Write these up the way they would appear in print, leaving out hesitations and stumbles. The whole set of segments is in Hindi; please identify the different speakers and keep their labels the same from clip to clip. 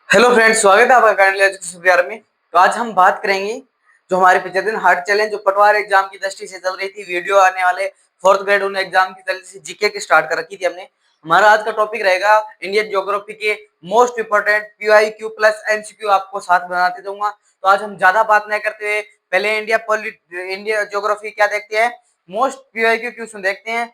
Speaker 1: हेलो फ्रेंड्स, स्वागत है आपका काइंडली एजुकेशन प्यार में। तो आज हम बात करेंगे जो हमारे 75 दिन हार्ड चैलेंज जो पटवार एग्जाम की दृष्टि से चल रही थी। वीडियो आने वाले फोर्थ ग्रेड उन एग्जाम की तरह से जीके की स्टार्ट कर रखी थी हमने। हमारा आज का टॉपिक रहेगा इंडियन ज्योग्राफी के most important PIQ plus MCQ आपको साथ बनाते दूंगा। तो आज हम ज्यादा बात नहीं करते हुए पहले इंडिया ज्योग्राफी क्या देखते हैं, मोस्ट पीआईक्यू क्वेश्चन देखते हैं।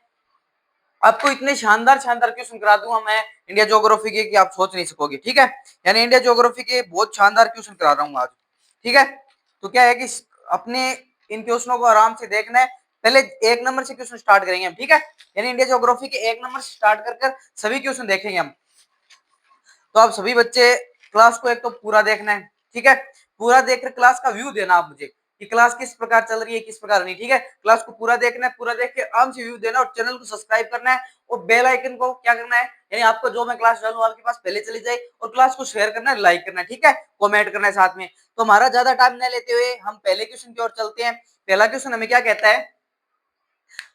Speaker 1: आपको इतने शानदार शानदार क्वेश्चन करा दूंगा मैं इंडिया ज्योग्राफी के कि आप सोच नहीं सकोगे। ठीक है, यानी इंडिया ज्योग्राफी के बहुत शानदार क्वेश्चन करा रहा हूँ आज। ठीक है, तो क्या है कि अपने इन क्वेश्चनों को आराम से देखना है। पहले एक नंबर से क्वेश्चन स्टार्ट करेंगे हम। ठीक है, यानी इंडिया ज्योग्राफी के एक नंबर से स्टार्ट कर सभी क्वेश्चन देखेंगे हम। तो आप सभी बच्चे क्लास को एक तो पूरा देखना है। ठीक है, पूरा देखकर क्लास का व्यू देना आप मुझे कि क्लास किस प्रकार चल रही है, किस प्रकार नहीं। ठीक है, क्लास को पूरा देखना है, पूरा देख के आराम से व्यू देना और चैनल को सब्सक्राइब करना है और बेल आइकन को क्या करना है, यानी आपको जो मैं क्लास डालूं आपके पास पहले चली जाए, और क्लास को शेयर करना है, लाइक करना है, ठीक है, कमेंट करना है साथ में। तो हमारा ज्यादा टाइम न लेते हुए हम पहले क्वेश्चन की ओर चलते हैं। पहला क्वेश्चन हमें क्या कहता है,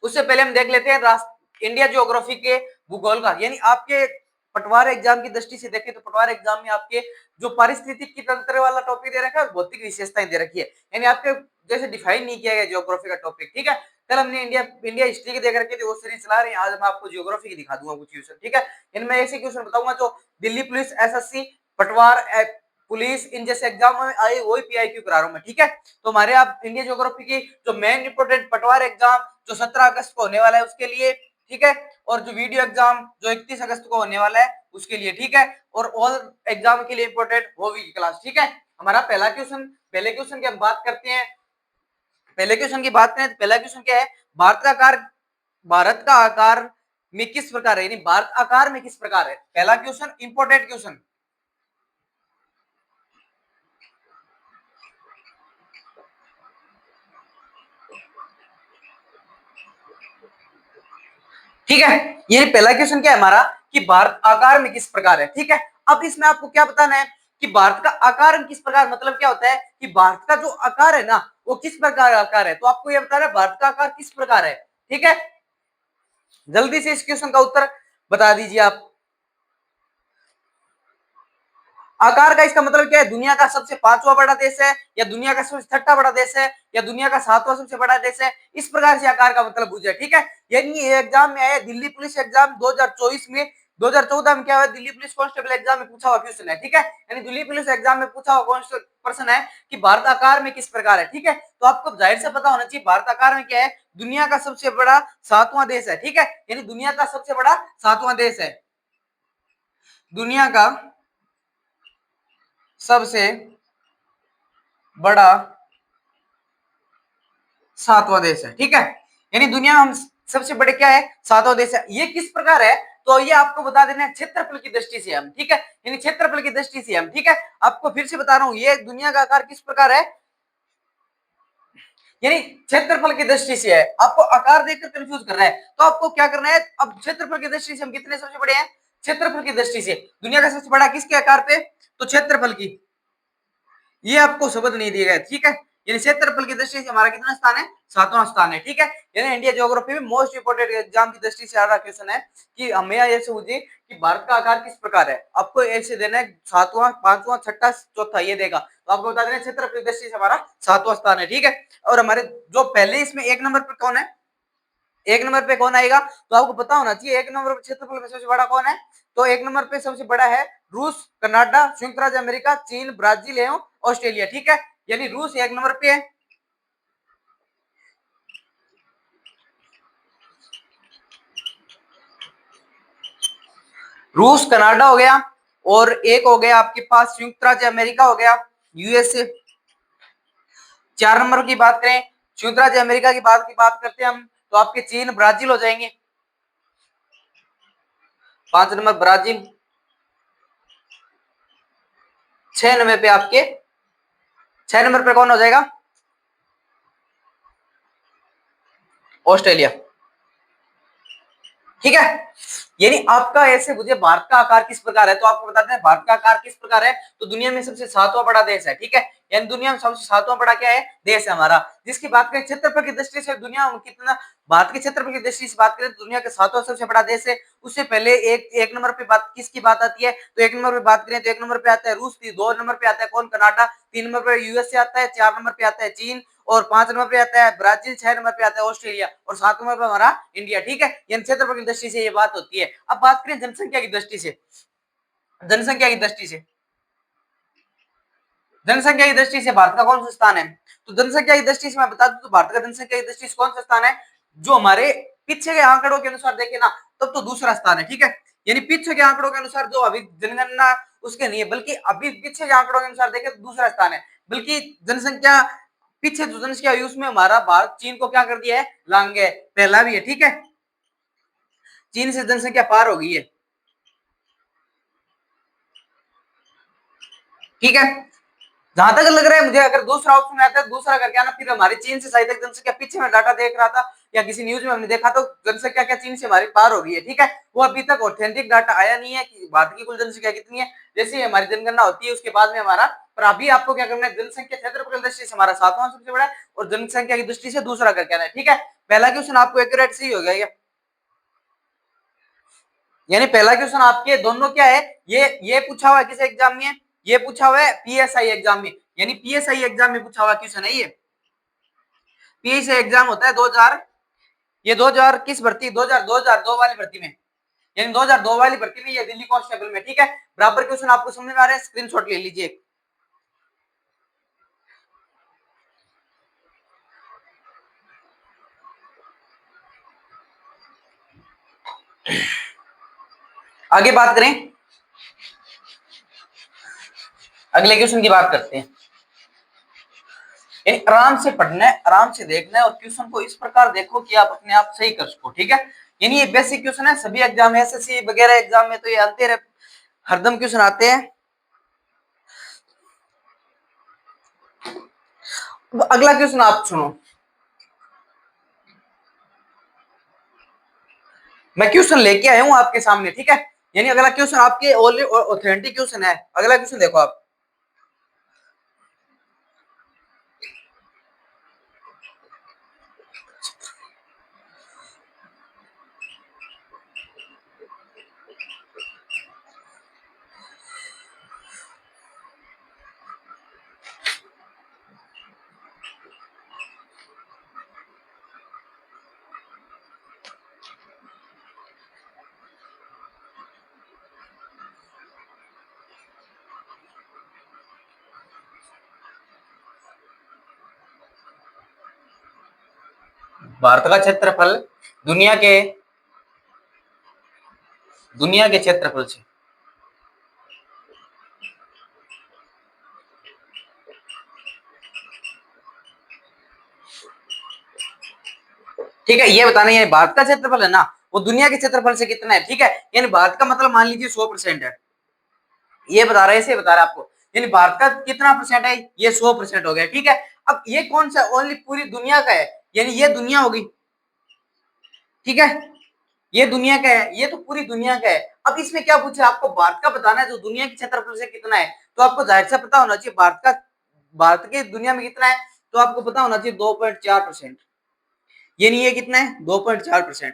Speaker 1: उससे पहले हम देख लेते हैं इंडिया ज्योग्राफी के भूगोल का। यानी आपके पटवार एग्जाम की दृष्टि से देखें तो पटवार एग्जाम में आपके जो पारिस्थितिक की तंत्र वाला टॉपिक दे रखा है, भौतिक विशेषताएं दे रखी है, यानी आपके जैसे डिफाइन नहीं किया गया ज्योग्राफी का टॉपिक। ठीक है, कल हमने इंडिया इंडिया हिस्ट्री के देख रखे थे, वो सीरीज चला रहे हैं। आज मैं आपको ज्योग्राफी की दिखा दूंगा कुछ क्वेश्चन। ठीक है, इनमें ऐसे क्वेश्चन बताऊंगा जो दिल्ली पुलिस, एसएससी, पटवार पुलिस इन जैसे एग्जाम में आए, वही पीआईक्यू करा रहा हूं मैं। ठीक है, तो हमारे आप इंडिया ज्योग्राफी की जो मेन इंपोर्टेंट पटवार एग्जाम जो 17 अगस्त को होने वाला है उसके लिए, ठीक है, और जो वीडियो एग्जाम जो 31 अगस्त को होने वाला है उसके लिए। ठीक है, और ऑल एग्जाम के लिए इंपोर्टेंट वो भी क्लास। ठीक है, हमारा पहले क्वेश्चन की हम बात करते हैं। पहले क्वेश्चन की बात करें तो पहला क्वेश्चन क्या है, भारत का आकार में किस प्रकार है, यानी भारत आकार में किस प्रकार है। पहला क्वेश्चन इंपोर्टेंट क्वेश्चन। ठीक है, ये पहला क्वेश्चन क्या है हमारा कि भारत आकार में किस प्रकार है। ठीक है, अब इसमें आपको क्या बताना है कि भारत का आकार किस प्रकार, मतलब क्या होता है कि भारत का जो आकार है ना वो किस प्रकार आकार है। तो आपको ये बताना है भारत का आकार किस प्रकार है। ठीक है, जल्दी से इस क्वेश्चन का उत्तर बता दीजिए आप। आकार का इसका मतलब क्या है, दुनिया का सबसे पांचवा बड़ा देश है, या दुनिया का सबसे छठा बड़ा देश है, या दुनिया का सातवां सबसे बड़ा देश है, इस प्रकार से आकार का मतलब पूछा। ठीक है, यानी ये एग्जाम में आया दिल्ली पुलिस एग्जाम 2024 में। 2014 में क्या हुआ, दिल्ली पुलिस कांस्टेबल एग्जाम में पूछा हुआ क्वेश्चन है। ठीक है, यानी दिल्ली पुलिस एग्जाम में पूछा हुआ प्रश्न है कि भारत आकार में किस प्रकार है। ठीक है, तो आपको जाहिर से पता होना चाहिए भारत आकार में क्या है, दुनिया का सबसे बड़ा सातवां देश है। ठीक है, यानी दुनिया का सबसे बड़ा सातवां देश है, दुनिया का सबसे बड़ा सातवां देश है। ठीक है, यानी दुनिया में हम सबसे बड़े क्या है, सातवां देश है। ये किस प्रकार है, तो ये आपको बता देना है क्षेत्रफल की दृष्टि से हम। ठीक है, यानी क्षेत्रफल की दृष्टि से हम। ठीक है, आपको फिर से बता रहा हूं ये दुनिया का आकार किस प्रकार है, यानी क्षेत्रफल की दृष्टि से है। आपको आकार देखकर कंफ्यूज कर रहा है, तो आपको क्या करना है, अब क्षेत्रफल की दृष्टि से हम कितने सबसे बड़े हैं, क्षेत्रफल की दृष्टि से दुनिया का सबसे बड़ा किसके आकार पे, तो क्षेत्रफल की। ये आपको शब्द नहीं दिया गया। ठीक है, यानी क्षेत्रफल की दृष्टि से हमारा कितना स्थान है, सातवां स्थान है। ठीक है, यानी इंडिया ज्योग्राफी में मोस्ट इंपोर्टेंट एग्जाम की दृष्टि से आ रहा क्वेश्चन है कि हमें ऐसे पूछे कि भारत का आकार किस प्रकार है। आपको ऐसे देना है सातवां, पांचवां, छठा, चौथा, ये देगा तो आपको बता देना क्षेत्रफल की दृष्टि से हमारा सातवां स्थान है। ठीक है, और हमारे जो पहले इसमें एक नंबर पर कौन है, एक नंबर पे कौन आएगा, तो आपको पता होना चाहिए एक नंबर पे क्षेत्रफल में सबसे बड़ा कौन है। तो एक नंबर पे सबसे बड़ा है रूस, कनाडा, संयुक्त राज्य अमेरिका, चीन, ब्राजील एवं ऑस्ट्रेलिया। ठीक है, यानी रूस एक नंबर पे है, रूस, कनाडा हो गया, और एक हो गया आपके पास संयुक्त राज्य अमेरिका हो गया, यूएसए। 4 नंबर की बात करें, संयुक्त राज्य अमेरिका की बात करते हैं हम, तो आपके चीन, ब्राजील हो जाएंगे। 5 नंबर ब्राजील। 6 नंबर पे आपके, 6 नंबर पे कौन हो जाएगा, ऑस्ट्रेलिया। ठीक है, यानी आपका ऐसे मुझे भारत का आकार किस प्रकार है, तो आपको बताते हैं भारत का आकार किस प्रकार है, तो दुनिया में सबसे सातवां बड़ा देश है। ठीक है, यानी दुनिया में सबसे सातवां बड़ा क्या है देश है हमारा। जिसकी बात करें क्षेत्रफल की दृष्टि से दुनिया में कितना, भारत के क्षेत्रफल की दृष्टि से बात करें तो दुनिया का सातवां सबसे बड़ा देश है। उससे पहले एक नंबर पे बात किसकी बात आती है, तो एक नंबर पे बात करें तो एक नंबर पे आता है रूस, दो नंबर पे आता है कौन, कनाडा, तीन नंबर पे यूएसए आता है, चार नंबर पे आता है चीन, और पांच नंबर पे आता है ब्राजील, छह नंबर पे आता है ऑस्ट्रेलिया, और सात नंबर पे हमारा इंडिया। ठीक है, यानी क्षेत्रफल की दृष्टि से ये बात होती है। अब बात करें जनसंख्या की दृष्टि से, जनसंख्या की दृष्टि से, जनसंख्या की दृष्टि से भारत का कौन सा स्थान है, तो जनसंख्या की दृष्टि से मैं बता दूं तो भारत का जनसंख्या की दृष्टि से कौन सा स्थान है, जो हमारे पीछे के आंकड़ों के अनुसार देखें ना तब तो दूसरा स्थान है। ठीक है, यानी पीछे के आंकड़ों के अनुसार जो अभी जनगणना उसके नहीं है, बल्कि अभी पीछे के आंकड़ों के अनुसार देखें तो दूसरा स्थान है। बल्कि जनसंख्या पीछे जो जनसंख्या हुई उसमें हमारा भारत चीन को क्या कर दिया है, लांगे पहला भी है। ठीक है, चीन से जनसंख्या पार हो गई है। ठीक है, जहां तक लग रहा है मुझे अगर दूसरा ऑप्शन आता है दूसरा करके आना, फिर हमारी चीन से शायद जनसंख्या पीछे में डाटा देख रहा था या किसी न्यूज में हमने देखा तो जनसंख्या क्या चीन से हमारी पार हो गई है। ठीक है, वो अभी तक ऑथेंटिक डाटा आया नहीं है कि भारत की कुल जनसंख्या कितनी है, जैसे हमारी जनगणना होती है उसके बाद में हमारा, पर अभी आपको क्या करना है, जनसंख्या क्षेत्रफल की दृष्टि से हमारा सातवां सबसे बड़ा है और जनसंख्या की दृष्टि से दूसरा करके आना है। ठीक है, पहला क्वेश्चन आपको एक्यूरेट सही हो गया, यानी पहला क्वेश्चन आपके दोनों क्या है, ये पूछा हुआ है किस एग्जाम में, ये पूछा हुआ है पीएसआई एग्जाम में, यानी पीएसआई एग्जाम में पूछा हुआ क्वेश्चन है ये। पीएसआई एग्जाम होता है 2000, ये 2000 किस भर्ती, 2002 वाली भर्ती में, यानी 2002 वाली भर्ती में, ये दिल्ली कांस्टेबल में। ठीक है, बराबर क्वेश्चन आपको समझ में आ रहे हैं, स्क्रीनशॉट ले लीजिए। आगे बात करें, अगले क्वेश्चन की बात करते हैं। आराम से पढ़ना है, आराम से देखना है और क्वेश्चन को इस प्रकार देखो कि आप अपने आप सही कर सको। ठीक है, यानी ये बेसिक क्वेश्चन है, सभी एग्जाम एसएससी वगैरह एग्जाम में तो ये आते रहे, हरदम क्वेश्चन आते हैं। अगला क्वेश्चन आप सुनो, मैं क्वेश्चन लेके आया हूं आपके सामने। ठीक है, यानी अगला क्वेश्चन आपके ऑथेंटिक क्वेश्चन है। अगला क्वेश्चन देखो आप, भारत का क्षेत्रफल दुनिया के क्षेत्रफल से, ठीक है, ये बताना है भारत का क्षेत्रफल है ना वो दुनिया के क्षेत्रफल से कितना है। ठीक है, यानी भारत का मतलब मान लीजिए 100% है, ये बता रहा है, ऐसे बता रहा है आपको, यानी भारत का कितना परसेंट है, ये 100% हो गया। ठीक है, अब ये कौन सा, ओनली पूरी दुनिया का है, यानी ये दुनिया होगी। ठीक है, ये दुनिया का है, ये तो पूरी दुनिया का है। अब इसमें क्या पूछा आपको, भारत का बताना है जो दुनिया के क्षेत्रफल से कितना है, तो आपको जाहिर से पता होना चाहिए भारत के दुनिया में कितना है, तो आपको पता होना चाहिए 2.4%, यानी ये कितना है 2.4%,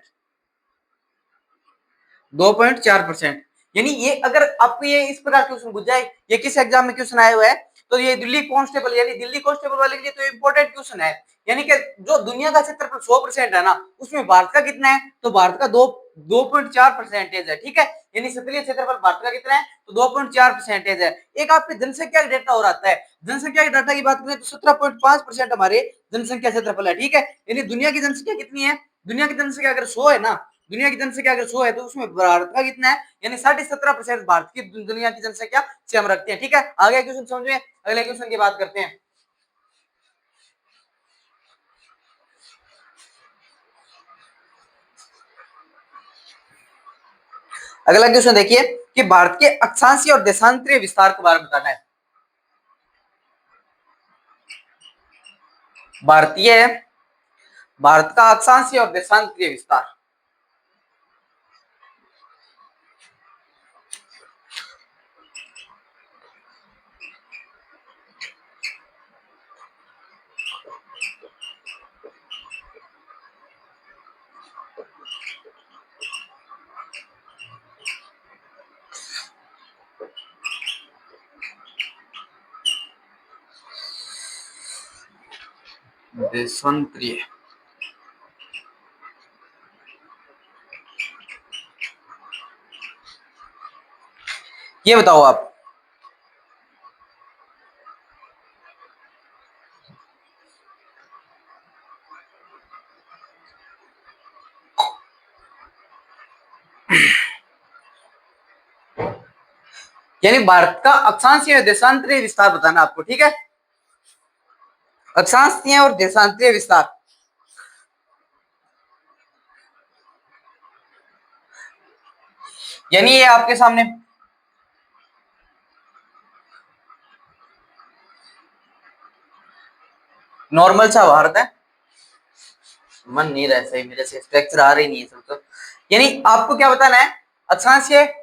Speaker 1: 2.4%, यानी ये अगर आपको ये इस प्रकार क्वेश्चन पूछ जाए, ये किस एग्जाम में क्वेश्चन आया हुआ है, तो ये दिल्ली कांस्टेबल, यानी दिल्ली कांस्टेबल वाले के लिए तो इंपॉर्टेंट क्वेश्चन है। यानी कि जो दुनिया का क्षेत्रफल 100% है ना, उसमें भारत का कितना है, तो भारत का 2.4% है। ठीक है, यानी क्षेत्रीय क्षेत्रफल भारत का कितना है, तो 2.4% है। एक आपके जनसंख्या का डेटा और आता है, जनसंख्या के डाटा की बात करें तो 17.5% हमारे जनसंख्या क्षेत्रफल है। ठीक है, यानी दुनिया की जनसंख्या कितनी है, दुनिया की जनसंख्या अगर 100 है ना, दुनिया की जनसंख्या अगर 100 है तो उसमें भारत का कितना है, यानी 17.5% भारत की दुनिया की जनसंख्या से हम रखते हैं। ठीक है, आगे क्वेश्चन समझ में, अगले क्वेश्चन की बात करते हैं। अगला क्वेश्चन देखिए कि भारत के अक्षांशीय और देशांतरीय विस्तार के बारे में बताना है। भारतीय भारत का अक्षांशीय और देशांतरीय विस्तार, देशांतरीय। ये बताओ आप, यानी भारत का अक्षांशीय और देशांतरीय विस्तार बताना आपको, ठीक है। अक्षांशीय और देशांतरीय विस्तार, यानी ये आपके सामने नॉर्मल सा भारत है। मन नहीं रहा सही मेरे से, स्ट्रक्चर आ रही नहीं है सब तो। यानी आपको क्या बताना है, अक्षांशीय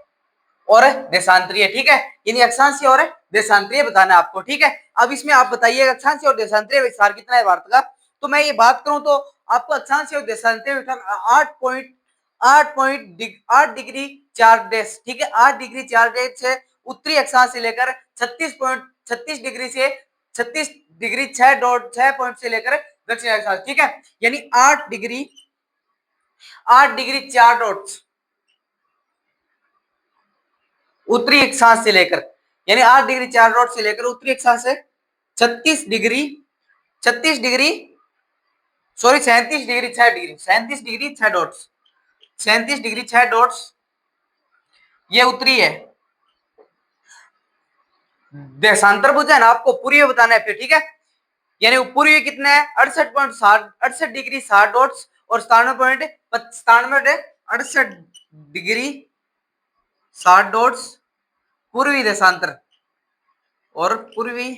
Speaker 1: और देशांतरीय, ठीक है। यानी अक्षांशीय और देशांतरीय बताना है आपको, ठीक है। अब इसमें आप बताइए अक्षांशीय और देशांतरीय विस्तार कितना है भारत का। तो मैं ये बात करूं तो आपको अक्षांशीय और देशांतरीय विस्तार 8.8 डिग्री 4 डेश, ठीक है। 8 डिग्री 4 डेश से उत्तरी अक्षांश से लेकर 36.36 डिग्री से 36 डिग्री 6 पॉइंट से लेकर दक्षिण अक्षांश, ठीक है। यानी 8 डिग्री 4 डॉट उत्तरी अक्षांश से लेकर, यानी 8 डिग्री 4 डॉट से लेकर उत्तरी अक्षांश से 36 degree 37 degree 6 degree 37 degree 6 dots 37 degree 6 dots ये उत्तरी है। देशांतर पूछा है ना आपको, पूर्वी बताना है फिर, ठीक है। यानी पूर्वी कितना है, 68.68 डिग्री 60 डॉट्स और 67.68 डिग्री 60 डॉट्स पूर्वी देशांतर, और पूर्वी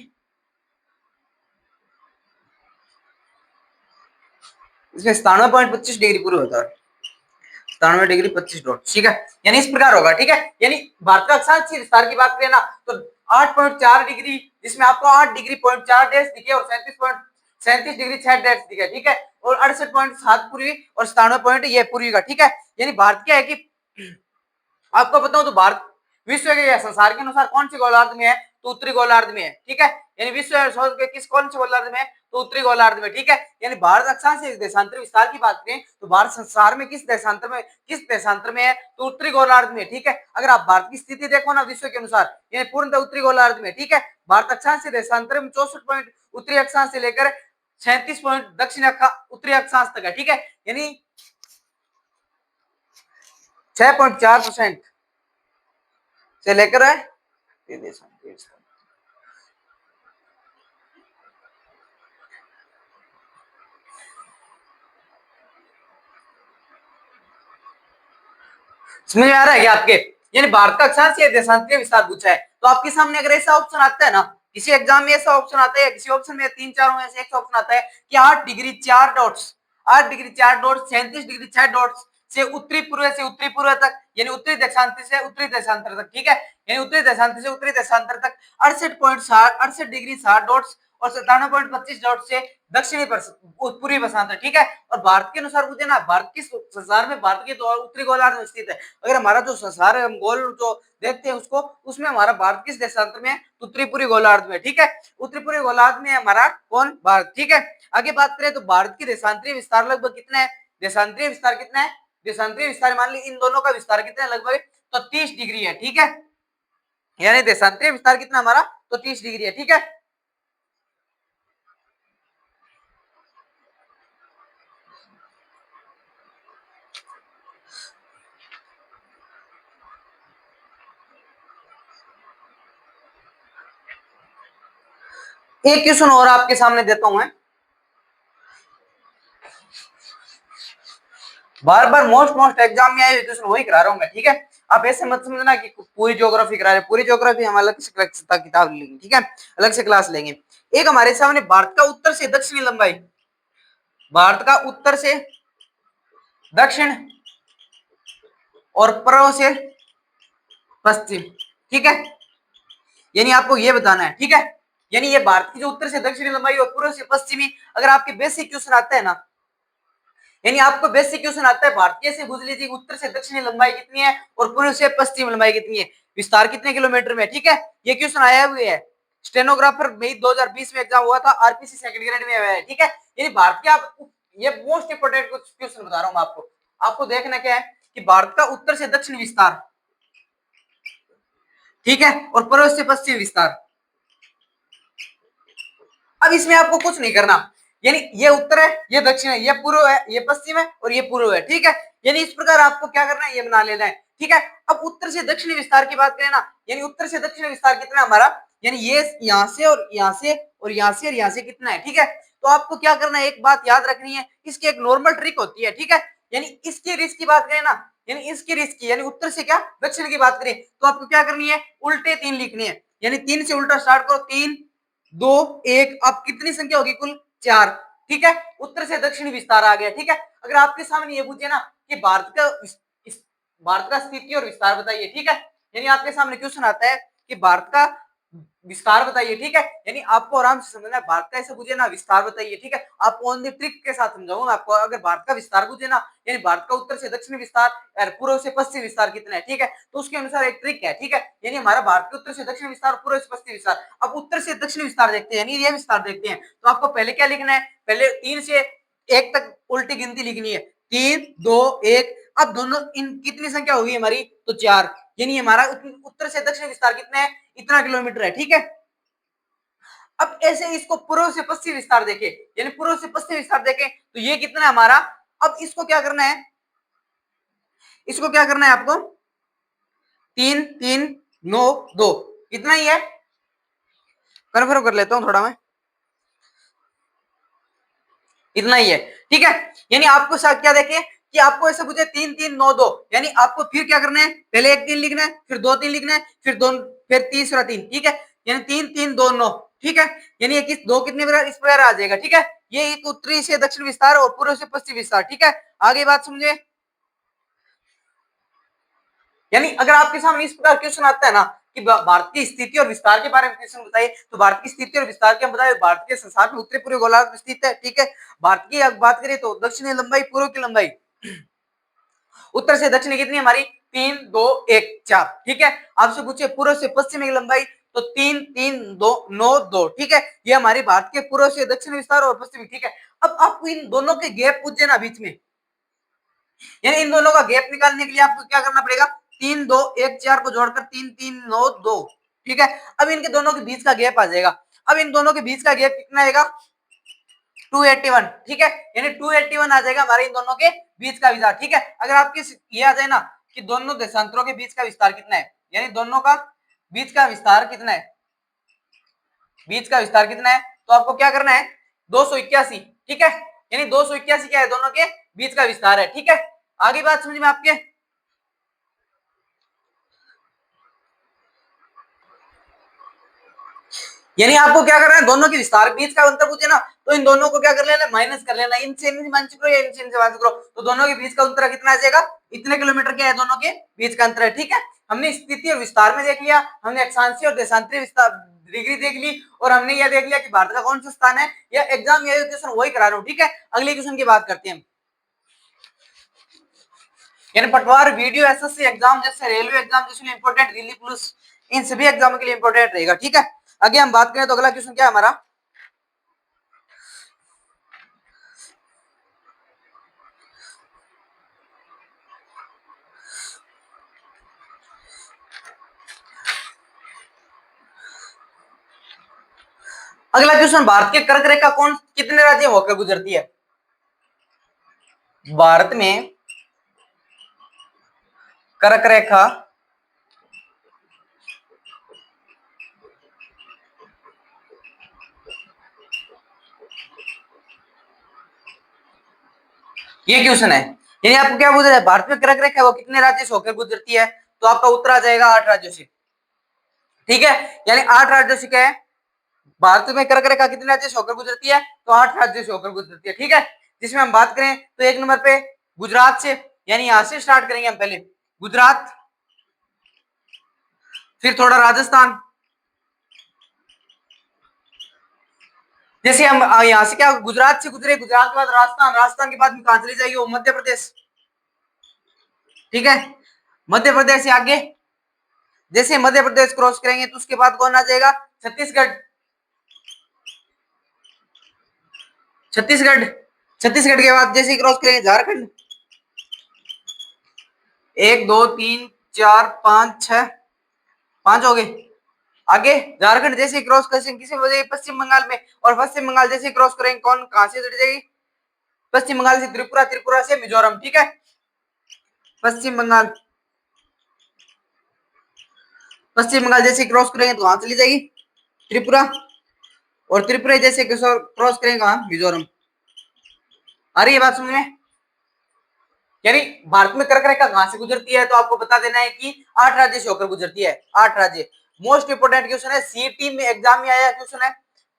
Speaker 1: इसमें 97.25 डिग्री पूर्व होता है, 97 डिग्री 25 डॉट, ठीक है। यानी इस प्रकार होगा, ठीक है। यानी भारत का अक्षांशीय विस्तार की बात करें ना तो 8.4 डिग्री, जिसमें आपको 8 डिग्री 0.4 दिखे और 37 डिग्री 6 दिखे, ठीक है। और 68.7 पूर्वी और 97 ये पूर्वी का, ठीक है। यानी भारत क्या है कि आपको बताऊं तो भारत विश्व के संसार के अनुसार कौन सी गोलार्ध में है, तो उत्तरी गोलार्ध में है, ठीक है। यानी विश्व के किस कौन से गोलार्ध में है, तो उत्तरी गोलार्ध में, ठीक है। यानी भारत अक्षांशीय देशांतर विस्तार की बात करें तो भारत संसार में किस देशांतर में है, तो उत्तरी गोलार्ध में, ठीक है। अगर आप भारत की स्थिति देखो ना विश्व के अनुसार, यानी पूर्णतः उत्तरी गोलार्ध में, ठीक है। भारत अक्षांशीय देशांतर में 64 पॉइंट उत्तरी अक्षांश से लेकर 37 पॉइंट दक्षिण उत्तरी अक्षांश तक है, ठीक है। यानी 6.4% से लेकर है समझ में आ रहा है क्या आपके। यानी भारत का अक्षांशीय देशांतरीय विस्तार पूछा है तो आपके सामने अगर ऐसा ऑप्शन आता है ना, किसी एग्जाम में ऐसा ऑप्शन आता है, किसी ऑप्शन में 3-4 में से एक ऑप्शन आता है कि 8 degree 4 dots 8 degree 4 dots 37 degree 6 dots से उत्तरी पूर्व तक, यानी उत्तरी देशांतर से उत्तरी देशांतर तक, ठीक है। यानी उत्तरी देशांतर से उत्तरी देशांतर तक 68.68 डिग्री 60 डॉट्स और 97.25 डॉट से दक्षिणी पूर्वी देशांतर, ठीक है। और भारत के अनुसार मुझे ना, भारत की संसार में भारत के उत्तरी गोलार्ध में स्थित है। अगर हमारा जो संसार है, हम गोल जो देखते हैं उसको, उसमें हमारा भारत किस देशांतर में है, तो त्रिपुरी गोलार्ध में, ठीक है। उत्तरी गोलार्ध में हमारा कौन, भारत, ठीक है। आगे बात करें तो भारत की देशांतरीय विस्तार लगभग कितना है, देशांतरीय विस्तार कितना है, देशांतरीय विस्तार मान ली इन दोनों का विस्तार कितना है, लगभग तो 30 डिग्री है, ठीक है। यानी देशांतरीय विस्तार कितना हमारा, तो 30 डिग्री है, ठीक है। एक क्वेश्चन और आपके सामने देता हूं मैं, बार बार मोस्ट एग्जाम में आए क्वेश्चन वही करा रहा हूं मैं, ठीक है। आप ऐसे मत समझना कि पूरी ज्योग्राफी करा रहे, पूरी ज्योग्राफी हम अलग से किताब लेंगे, ठीक है, अलग से क्लास लेंगे। एक हमारे सामने भारत का उत्तर से दक्षिणी लंबाई, भारत का उत्तर से दक्षिण और पूर्व से पश्चिम, ठीक है। यानी आपको ये बताना है, ठीक है। यानी ये भारत की जो उत्तर से दक्षिणी लंबाई और पूर्व से पश्चिमी, अगर आपके बेसिक क्वेश्चन आता है ना, यानी आपको बेसिक क्वेश्चन आता है भारतीय से पूछ लीजिए उत्तर से दक्षिणी लंबाई कितनी है और पूर्व से पश्चिम लंबाई कितनी है, विस्तार कितने किलोमीटर में, ठीक है। ये क्वेश्चन आया हुआ है, स्टेनोग्राफर में 2020 में एग्जाम हुआ था, आरपीसी सेकंड ग्रेड में है, ठीक है। यानी भारत के, आप ये मोस्ट इंपोर्टेंट क्वेश्चन बता रहा हूं मैं आपको। आपको देखना क्या है कि भारत का उत्तर से दक्षिण विस्तार, ठीक है, और पूर्व से पश्चिम विस्तार। अब इसमें आपको कुछ नहीं करना, यानी ये उत्तर है, ये दक्षिण है, ये पूर्व है, ये पश्चिम है और ये पूर्व है, ठीक है। यानी इस प्रकार आपको क्या करना है, ये बना लेना है, ठीक है। अब उत्तर से दक्षिण विस्तार की बात करें ना, यानी उत्तर से दक्षिण विस्तार कितना है हमारा, यानी ये यहां से और यहां से और यहां से और यहां से कितना है, ठीक है। तो आपको क्या करना है, एक बात याद रखनी है, इसकी एक नॉर्मल ट्रिक होती है, ठीक है। यानी इसकी रिस्क की बात करें ना, यानी इसकी रिस्क की, यानी उत्तर से क्या दक्षिण की बात करें, तो आपको क्या करनी है, उल्टे 3 लिखनी है। यानी 3 से उल्टा स्टार्ट करो, 3 2 1, अब कितनी संख्या होगी, कुल 4, ठीक है। उत्तर से दक्षिण विस्तार आ गया, ठीक है। अगर आपके सामने ये पूछे ना कि भारत का स्थिति और विस्तार बताइए, ठीक है। यानी आपके सामने क्वेश्चन आता है कि भारत का विस्तार बताइए, ठीक है। यानी आपको आराम से समझना है, भारत का ऐसा पूछे ना विस्तार बताइए, ठीक है। आपको ऑन द ट्रिक के साथ समझाऊंगा आपको। अगर भारत का विस्तार पूछे ना, यानी भारत का उत्तर से दक्षिण विस्तार और पूर्व से पश्चिम विस्तार कितना है, ठीक है, तो उसके अनुसार एक ट्रिक है, ठीक है। यानी हमारा भारत के उत्तर से दक्षिण विस्तार, पूर्व से पश्चिम विस्तार। अब उत्तर से दक्षिण विस्तार देखते हैं, यानी ये विस्तार देखते हैं, तो आपको पहले क्या लिखना है, पहले 3 से 1 तक उल्टी गिनती लिखनी है, 3 2 1। अब दोनों इन कितनी संख्या होगी हमारी, तो 4। यानी हमारा उत्तर से दक्षिण विस्तार कितना है, इतना किलोमीटर है, ठीक है। अब ऐसे इसको पूर्व से पश्चिम विस्तार देखें, यानी पूर्व से पश्चिम विस्तार देखें तो ये कितना है हमारा। अब इसको क्या करना है, इसको क्या करना है आपको, 3 3 9 2, इतना ही है। कन्फर्म कर लेता हूं थोड़ा मैं, इतना ही है, ठीक है। यानी आपको साथ क्या देखें कि आपको ऐसे पूछे 3 3 9 2, यानी आपको फिर क्या करना है, पहले 1 3 लिखना है, फिर 2 3 लिखना है, फिर 2, फिर तीसरा 3, ठीक है। यानी 3 3 2 9, ठीक है। यानी एक दो कितने प्रकार, इस प्रकार आ जाएगा, ठीक है। ये एक उत्तरी से दक्षिण विस्तार और पूर्व से पश्चिम विस्तार, ठीक है। आगे बात समझे। यानी अगर आपके सामने इस प्रकार क्वेश्चन आता है ना कि भारत की स्थिति और विस्तार के बारे में क्वेश्चन बताइए, तो भारत की स्थिति और विस्तार के हम बताए, भारत के संसार में उत्तरी पूर्वी गोलार्ध में स्थित है, ठीक है। भारत की अगर बात करें तो दक्षिणी लंबाई, पूर्व की लंबाई, उत्तर से दक्षिण कितनी हमारी, 3 2 1 4, ठीक है। आपसे पूछे पूर्व से पश्चिम की लंबाई, तो 3 3 2 9 2, ठीक है। ये हमारी भारत के पूर्व से दक्षिण विस्तार और पश्चिमी, ठीक है। अब आपको इन दोनों के गैप पूछे ना बीच में, यानी इन दोनों का गैप निकालने के लिए आपको क्या करना पड़ेगा, 3 2 1 4 को जोड़कर 3 3 9 2, ठीक है। अब इनके दोनों के बीच का गैप आ जाएगा। अब इन दोनों के बीच का गैप कितना आएगा, 281, ठीक है। यानी 281 आ जाएगा हमारे इन दोनों के बीच का विस्तार, ठीक है। अगर आपके ये आ जाए ना कि दोनों देशांतरों के बीच का विस्तार कितना है, यानी दोनों का बीच का विस्तार कितना है, बीच का विस्तार कितना है, तो आपको क्या करना है, 281, ठीक है। यानी 281 क्या है, दोनों के बीच का विस्तार है, ठीक है। आगे बात समझ में आपके। यानी आपको क्या करना है, दोनों के विस्तार बीच का अंतर पूछे ना, तो इन दोनों को क्या कर लेना, माइनस कर लेना, इनसे इनसे माइनस करो या इनसे इनसे माइनस करो, तो दोनों के बीच का अंतर कितना आ जाएगा, इतने किलोमीटर क्या है दोनों के बीच का अंतर है, ठीक है। हमने स्थिति और विस्तार में देख लिया, हमने अक्षांशीय और देशांतरीय विस्तार डिग्री देख ली, और हमने यह देख लिया कि भारत का कौन सा स्थान है। यह एग्जाम ये क्वेश्चन वही करा रहा हूँ, ठीक है। अगले क्वेश्चन की बात करते हैं। यानी पटवार, वीडियो एसएससी एग्जाम जैसे रेलवे एग्जाम जैसे इंपोर्टेंट, दिल्ली पुलिस, इन सभी एग्जामों के लिए इंपोर्टेंट रहेगा, ठीक है। आगे हम बात करें तो अगला क्वेश्चन क्या है हमारा, अगला क्वेश्चन, भारत के कर्क रेखा कौन कितने राज्य होकर गुजरती है, भारत में कर्क रेखा ये क्वेश्चन है। यानी आपको क्या पूछा है, भारत में कर्क रेखा वो कितने राज्य से होकर गुजरती है, तो आपका उत्तर आ जाएगा 8 राज्यों से, ठीक है। यानी 8 राज्यों से क्या है, भारत में कर्क रेखा कितने राज्यों से होकर गुजरती है, तो 8 राज्यों से होकर गुजरती है, ठीक है। जिसमें हम बात करें तो एक नंबर पे गुजरात से, यानी यहां से स्टार्ट करेंगे हम पहले, गुजरात, फिर थोड़ा राजस्थान, जैसे हम यहां से क्या गुजरात से गुजरे, गुजरात के बाद राजस्थान, राजस्थान के बाद में कहां चली जाएगी, वो मध्य प्रदेश, ठीक है। मध्य प्रदेश से आगे जैसे मध्य प्रदेश क्रॉस करेंगे तो उसके बाद कौन आ जाएगा, छत्तीसगढ़, छत्तीसगढ़, छत्तीसगढ़ के बाद जैसे क्रॉस करेंगे झारखंड, 1 2 3 4 5 6, 5 हो गए। आगे झारखंड जैसे क्रॉस करेंगे किसे हो जाएगी, पश्चिम बंगाल में, और पश्चिम बंगाल जैसे क्रॉस करेंगे कौन कहां से जुड़ जाएगी, पश्चिम बंगाल से त्रिपुरा, त्रिपुरा से मिजोरम, ठीक है। पश्चिम बंगाल, पश्चिम बंगाल जैसे क्रॉस करेंगे तो वहां चली जाएगी त्रिपुरा, और त्रिपुरा जैसे क्रॉस करेंगे वहां मिजोरम। आ रही है बात समझ में? यानी भारत में कर्क रेखा कहां से गुजरती है, तो आपको बता देना है कि 8 राज्य से होकर गुजरती है, 8 राज्य। मोस्ट इंपोर्टेंट क्वेश्चन है, सीटी में एग्जाम में आया क्वेश्चन है,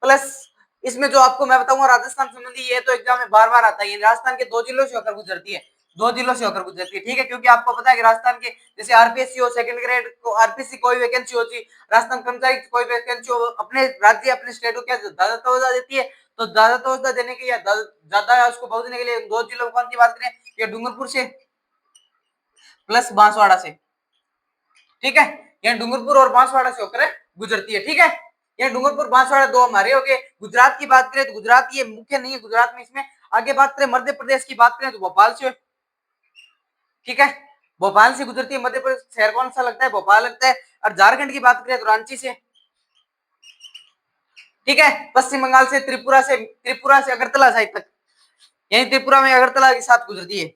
Speaker 1: प्लस इसमें जो आपको मैं बताऊंगा राजस्थान संबंधी, ये तो एग्जाम में बार बार आता है। राजस्थान के 2 जिलों से होकर गुजरती है, 2 जिलों से होकर गुजरती है, ठीक है। क्योंकि आपको पता है कि राजस्थान के जैसे आरपीएससी हो, सेकंड ग्रेड को आरपीएससी कोई वैकेंसी होती, राजस्थान कर्मचारी कोई वैकेंसी हो, अपने राज्य अपने स्टेट को क्या ज्यादा तवज्जो देती है, तो ज्यादा तवज्जो देने के लिए ज्यादा उसको पहुंचने के लिए 2 जिलों कौन की बात करें, ये डूंगरपुर से प्लस बांसवाड़ा से, ठीक है। ये डूंगरपुर और बांसवाड़ा से होकर गुजरती है, ठीक है। ये डूंगरपुर बांसवाड़ा 2 हमारे हो गए। गुजरात की बात करें तो गुजरात ये मुख्य नहीं है गुजरात में, इसमें आगे बात करें मध्य प्रदेश की बात करें तो भोपाल से, ठीक है। भोपाल से गुजरती है, मध्य प्रदेश शहर कौन सा लगता है, भोपाल लगता है। और झारखंड की बात करें तो रांची से, ठीक है। पश्चिम बंगाल से त्रिपुरा से अगरतला साइड तक, यानी त्रिपुरा में अगरतला के साथ गुजरती है,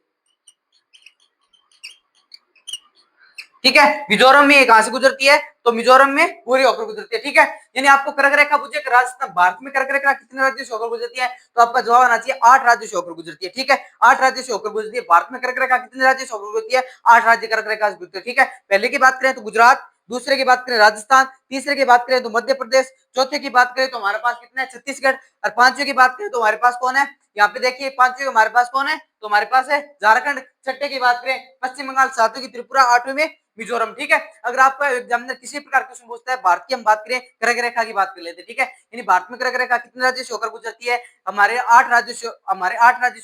Speaker 1: ठीक है। मिजोरम में कहां से गुजरती है, तो मिजोरम में पूरी होकर गुजरती है, ठीक है। यानी आपको कर्क रेखा पूछे राजस्थान भारत में कर्क रेखा कितने राज्यों से होकर गुजरती है, तो आपका जवाब आना चाहिए 8 राज्यों से होकर गुजरती है, ठीक है। 8 राज्यों से होकर गुजरती है। भारत में कर्क रेखा कितने राज्यों से होकर गुजरती है, 8 राज्य कर्क रेखा से गुजरती है, ठीक है। पहले की बात करें तो गुजरात, दूसरे की बात करें राजस्थान, तीसरे की बात करें तो मध्य प्रदेश, चौथे की बात करें तो हमारे पास कितना है छत्तीसगढ़, और पांचवे की बात करें तो हमारे पास कौन है, यहाँ पे देखिए पांचवे हमारे पास कौन है, तो हमारे पास है झारखंड। छठे की बात करें पश्चिम बंगाल, सातवें की त्रिपुरा, आठवें में मिजोरम, ठीक है। अगर आपका एग्जामिनर किसी प्रकार क्वेश्चन पूछता है, भारत की हम बात करें कर्क रेखा की बात कर लेते हैं, ठीक है। यानी भारत में कर्क रेखा कितने राज्यों से होकर गुजरती है, हमारे 8 राज्यों से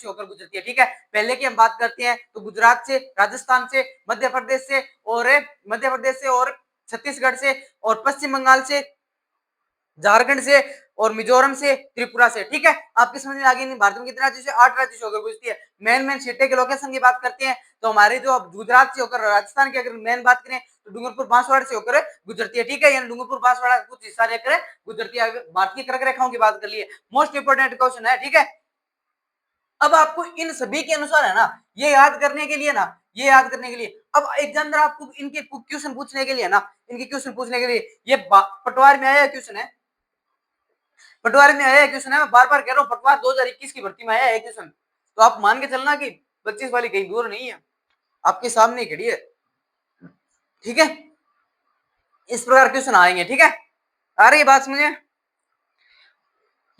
Speaker 1: होकर गुजरती है, ठीक है। पहले की हम बात करते हैं तो गुजरात से, राजस्थान से, मध्य प्रदेश से और छत्तीसगढ़ से, और पश्चिम बंगाल से, झारखंड से, और मिजोरम से, त्रिपुरा से, ठीक है। आपकी समझ में आ गई नहीं, भारत में कितने राज्यों से, 8 राज्यों से होकर गुजरती है। मेन सिटी के लोकेशन की बात करते हैं तो हमारे जो गुजरात से होकर राजस्थान की अगर मेन बात करें तो डूंगरपुर बांसवाड़ा से होकर गुजरती है, ठीक है। यानी डूंगरपुर बांसवाड़ा कुछ हिस्सा लेकर गुजरती है। भारत की कर्क रेखाओं की बात कर लिए, मोस्ट इंपोर्टेंट क्वेश्चन है, ठीक है। अब आपको इन सभी के अनुसार है ना, ये याद करने के लिए ना, ये याद करने के लिए अब एग्जामिनर आपको इनके क्वेश्चन पूछने के लिए ना, इनके क्वेश्चन पूछने के लिए, ये पटवार में आया क्वेश्चन है, पटवार में आया क्वेश्चन है, मैं बार बार कह रहा हूँ, पटवार 2021 की भर्ती में आया है क्वेश्चन, तो आप मान के चलना कि 25 वाली कहीं दूर नहीं है, आपके सामने ही खड़ी है, ठीक है। इस प्रकार क्वेश्चन आएंगे, ठीक है। आ रही है बात समझे,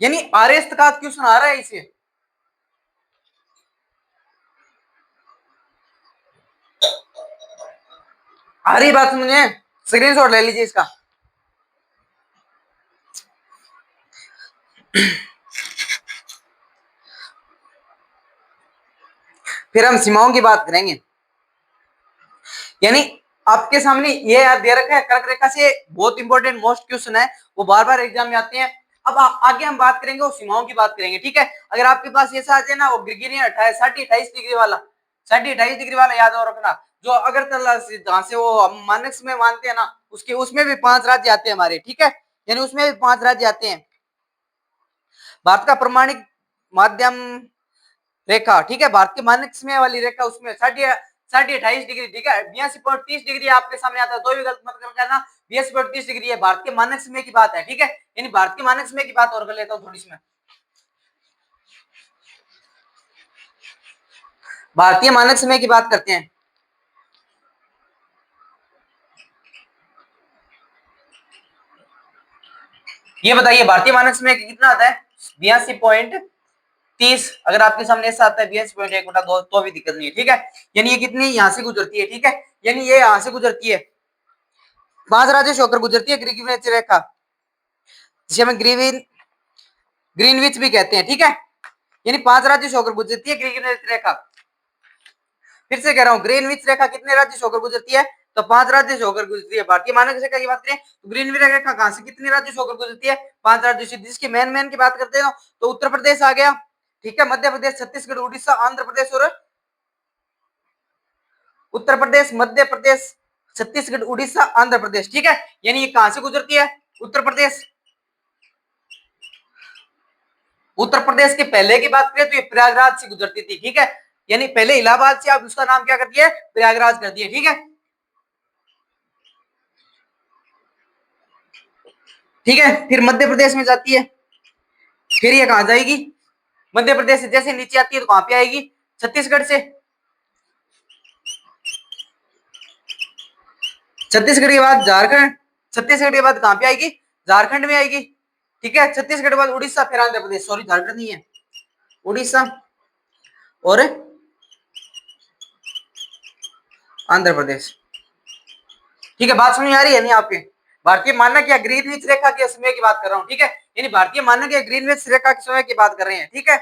Speaker 1: यानी आरएस का क्वेश्चन आ रहा है इसे, आ रही बात समझे, स्क्रीनशॉट ले लीजिए इसका। फिर हम सीमाओं की बात करेंगे, यानी आपके सामने ये याद दे रखा है, कर्क रेखा से बहुत इंपॉर्टेंट मोस्ट क्वेश्चन है, वो बार बार एग्जाम में आते हैं। अब आगे हम बात करेंगे वो सीमाओं की बात करेंगे, ठीक है। अगर आपके पास ये आ जाए ना, वो ग्रेगोरियन 28 डिग्री वाला, 28 डिग्री वाला याद रखना, जो अगरतला से जहां से वो मानक में मानते हैं ना, उसके उसमें भी 5 राज्य आते हैं हमारे, ठीक है। यानी उसमें भी 5 राज्य आते हैं। भारत का प्रमाणिक माध्यम रेखा, ठीक है, भारत के मानक में वाली रेखा, उसमें 28 डिग्री, ठीक है। 82.30 डिग्री आपके सामने आता है, तो भी गलत मत करना, 82.30 डिग्री है, भारत के मानक समय की बात है, ठीक है। यानी भारत के मानक समय की बात और कर लेता हूँ थोड़ी सी मैं, भारतीय मानक समय की बात करते हैं। ये बताइए भारतीय मानक समय कितना आता है, 82.30। अगर आपके सामने ऐसा आता है 82.1/2 तो भी दिक्कत नहीं है, ठीक है। यानी ये कितनी यहाँ से गुजरती है, ठीक है। यानी ये यहाँ से गुजरती है, 5 राज्यों से होकर गुजरती है ग्रीनविच रेखा, जिसे हम ग्रीनविच भी कहते हैं, ठीक है। यानी 5 राज्यों से होकर गुजरती है ग्रीनविच रेखा। फिर से कह रहा हूँ, ग्रीनविच रेखा कितने राज्यों से होकर गुजरती है, तो 5 राज्यों से होकर गुजरती है। भारतीय मानक रेखा की बात करें तो ग्रीनविच रेखा कहां से कितने राज्यों से होकर गुजरती है? 5 राज्यों से। जिसकी मेन की बात करते हैं तो उत्तर प्रदेश आ गया, ठीक है, मध्य प्रदेश, छत्तीसगढ़, उड़ीसा, आंध्र प्रदेश और उत्तर प्रदेश, मध्य प्रदेश, छत्तीसगढ़, उड़ीसा, आंध्र प्रदेश, ठीक है। यानी ये कहां से गुजरती है? उत्तर प्रदेश। उत्तर प्रदेश के पहले की बात करें तो ये प्रयागराज से गुजरती थी, ठीक है। यानी पहले इलाहाबाद से, आप उसका नाम क्या कर दिया? प्रयागराज कर दिया, ठीक है। ठीक है, फिर मध्य प्रदेश में जाती है, फिर ये कहां जाएगी? मध्य प्रदेश से जैसे नीचे आती है तो कहां पे आएगी? छत्तीसगढ़ से। छत्तीसगढ़ के बाद झारखंड, छत्तीसगढ़ के बाद कहां पे आएगी? झारखंड में आएगी, ठीक है। छत्तीसगढ़ के बाद उड़ीसा, फिर आंध्र प्रदेश, सॉरी झारखंड नहीं है, उड़ीसा और आंध्र प्रदेश, ठीक है। बात समझ में आ रही है नहीं आपके? भारतीय मानक या ग्रीनविच रेखा के समय की बात कर रहा हूं, ठीक है। यानी भारतीय मानक या ग्रीनविच रेखा के समय की बात कर रहे हैं, ठीक है।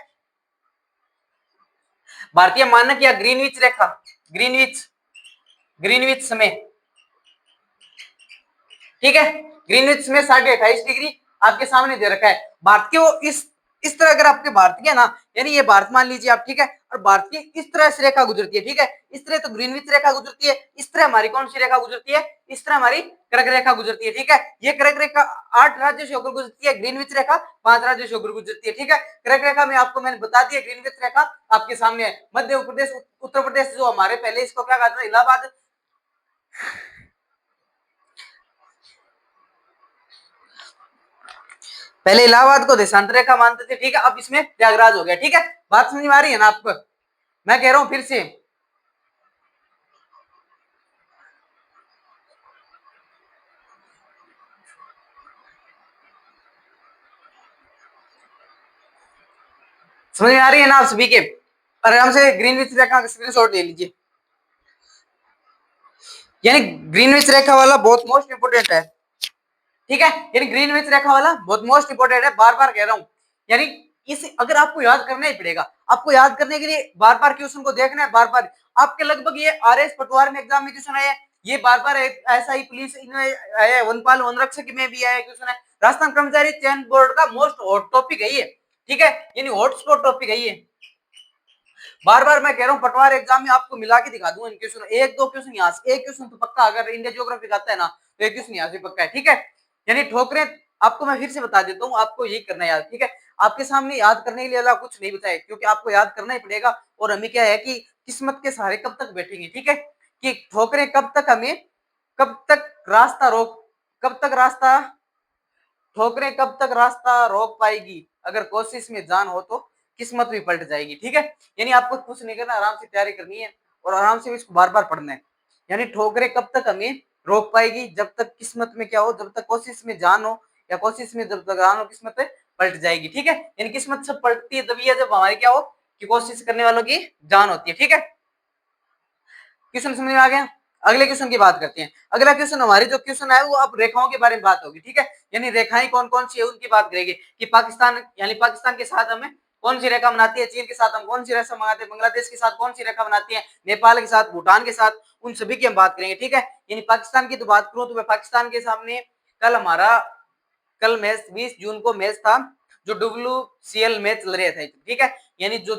Speaker 1: भारतीय मानक या ग्रीनविच रेखा, ग्रीनविच, ग्रीनविच समय, ठीक है। ग्रीनविच में 28.5 डिग्री आपके सामने दे रखा है। भारत के वो इस तरह अगर आपके भारत के ना, यानी ये भारत मान लीजिए आप, ठीक है, और भारत की इस तरह से रेखा गुजरती है, ठीक है। इस तरह तो ग्रीनविच रेखा गुजरती है, इस तरह हमारी कौन सी रेखा गुजरती है? इस तरह हमारी कर्क रेखा गुजरती है, ठीक है। ये कर्क रेखा 8 राज्यों से होकर गुजरती है, ग्रीनविच रेखा 5 राज्यों से होकर गुजरती है, ठीक है। कर्क रेखा में आपको मैंने बता दिया, ग्रीनविच रेखा आपके सामने है। मध्य प्रदेश, उत्तर प्रदेश जो हमारे पहले इसको क्या कहते हैं? इलाहाबाद, पहले इलाहाबाद को देशांतर रेखा मानते थे, ठीक है। अब इसमें प्रयागराज हो गया, ठीक है। बात समझ में आ रही है ना आपको? मैं कह रहा हूं फिर से, समझ में आ रही है ना आप सभी के? आराम से ग्रीनविच रेखा का स्क्रीनशॉट ले लीजिए। यानी ग्रीनविच रेखा वाला बहुत मोस्ट इंपोर्टेंट है, ठीक है। यानी ग्रीनविच रेखा वाला बहुत मोस्ट इंपोर्टेंट है, बार बार कह रहा हूं। यानी इस अगर आपको याद करना ही पड़ेगा, आपको याद करने के लिए बार बार क्वेश्चन को देखना है, बार बार। आपके लगभग ये आरएस पटवार में एग्जाम में क्वेश्चन आया है, ये बार बार ऐसा ही पुलिस आया है, वनपाल वनरक्षक में भी आया क्वेश्चन है। राजस्थान कर्मचारी चयन बोर्ड का मोस्ट हॉट टॉपिक है ये, ठीक है। यानी हॉटस्पॉट टॉपिक है ये। बार बार मैं कह रहा हूँ, पटवार एग्जाम में आपको मिला के दिखा दूंगा इन क्वेश्चन, एक दो क्वेश्चन यहाँ से, एक क्वेश्चन तो पक्का, अगर इंडिया ज्योग्राफी आता है ना तो एक क्वेश्चन यहाँ से पक्का है, ठीक है। यानी ठोकरें आपको मैं फिर से बता देता हूँ, आपको ये करना है याद, ठीक है। आपके सामने याद करने के लिए अलावा कुछ नहीं बताया, क्योंकि आपको याद करना ही पड़ेगा। और हमें क्या है कि किस्मत के सहारे कब तक बैठेंगे, ठीक है, कि ठोकरें कब तक हमें, कब तक रास्ता रोक, कब तक रास्ता, ठोकरें कब तक रास्ता रोक पाएगी, अगर कोशिश में जान हो तो किस्मत भी पलट जाएगी, ठीक है। यानी आपको कुछ नहीं करना, आराम से तैयारी करनी है और आराम से इसको बार बार पढ़ना है। यानी ठोकरें कब तक हमें रोक पाएगी, जब तक किस्मत में क्या हो, जब तक कोशिश में जान हो, या कोशिश में जब तक जान हो किस्मत पलट जाएगी, ठीक है। यानी किस्मत सब पलटती है तभी है जब हमारी क्या हो, कि कोशिश करने वालों की जान होती है, ठीक है। क्वेश्चन समझ में आ गया? अगले क्वेश्चन की बात करते हैं। अगला क्वेश्चन हमारी जो क्वेश्चन है वो अब रेखाओं के बारे में बात होगी, ठीक है। यानी रेखाएं कौन कौन सी है उनकी बात करेंगे, कि पाकिस्तान, यानी पाकिस्तान के साथ हमें कौन सी रेखा बनाती है, चीन के साथ हम कौन सी रेखा बनाते हैं, बांग्लादेश के साथ कौन सी रेखा बनाती है, नेपाल के साथ, भूटान के साथ, उन सभी की हम बात करेंगे, ठीक है। यानी पाकिस्तान की तो बात करूं तो मैं पाकिस्तान के सामने कल हमारा, कल मैच 20 जून को मैच था, जो WCL मैच चल रहे थे, ठीक है। यानी जो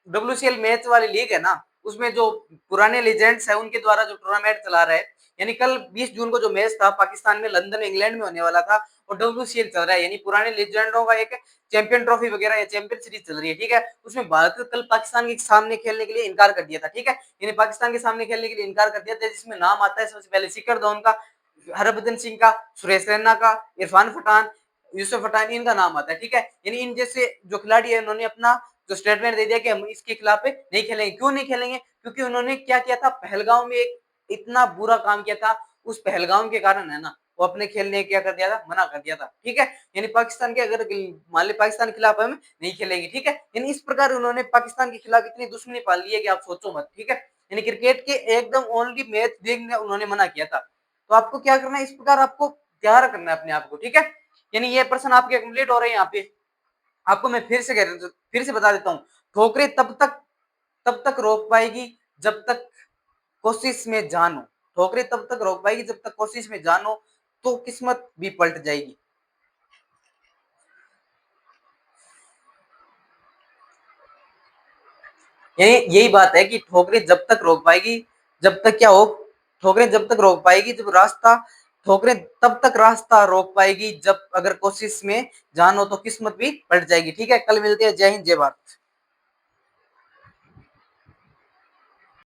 Speaker 1: WCL मैच वाली लीग है ना, उसमें जो पुराने लेजेंड्स है उनके द्वारा जो टूर्नामेंट चला रहा है, यानी कल 20 जून को जो मैच था पाकिस्तान में, लंदन में, इंग्लैंड में होने वाला था, और WCL चल रहा है, यानी पुराने लेजेंडों का एक चैंपियन ट्रॉफी वगैरह या चैंपियन सीरीज चल रही है, ठीक है। उसमें भारत कल पाकिस्तान के सामने खेलने के लिए इनकार कर दिया था, ठीक है। यानी पाकिस्तान के सामने खेलने के लिए इनकार कर दिया था, जिसमें नाम आता है सबसे पहले शिखर धवन का, हरभजन सिंह का, सुरेश रैना का, इरफान पठान, यूसुफ पठान, इनका नाम आता है, ठीक है। यानी इन जैसे जो खिलाड़ी है उन्होंने अपना जो स्टेटमेंट दे दिया कि हम इसके खिलाफ नहीं खेलेंगे। क्यों नहीं खेलेंगे? क्योंकि उन्होंने क्या किया था, पहलगाम में एक इतना बुरा काम किया था, उस पहलगाम के कारण है ना वो अपने खेलने क्या कर दिया था, मना कर दिया था, ठीक है। यानी पाकिस्तान के अगर मान ली पाकिस्तान के खिलाफ हम नहीं खेलेंगे, ठीक है। यानी इस प्रकार उन्होंने पाकिस्तान के खिलाफ इतनी दुश्मनी पाल ली है कि आप सोचो मत, ठीक है। यानी क्रिकेट के एकदम ओनली मैच देखने उन्होंने मना किया था। तो आपको क्या करना है, इस प्रकार आपको तैयार करना है अपने आप को, ठीक है। यानी ये प्रश्न आपके कंप्लीट हो रहे हैं यहाँ पे। आपको मैं फिर से बता देता हूँ, ठोकरें तब तक रोक पाएगी जब तक कोशिश में जान हो, ठोकरें तब तक रोक पाएगी जब तक कोशिश में जान हो, तो किस्मत भी पलट जाएगी। यही बात है कि ठोकरें जब तक रोक पाएगी, जब तक क्या हो, ठोकरें जब तक रोक पाएगी जब रास्ता, ठोकरें तब तक रास्ता रोक पाएगी जब अगर कोशिश में जान हो तो किस्मत भी पलट जाएगी। ठीक है, कल मिलते हैं। जय हिंद, जय भारत।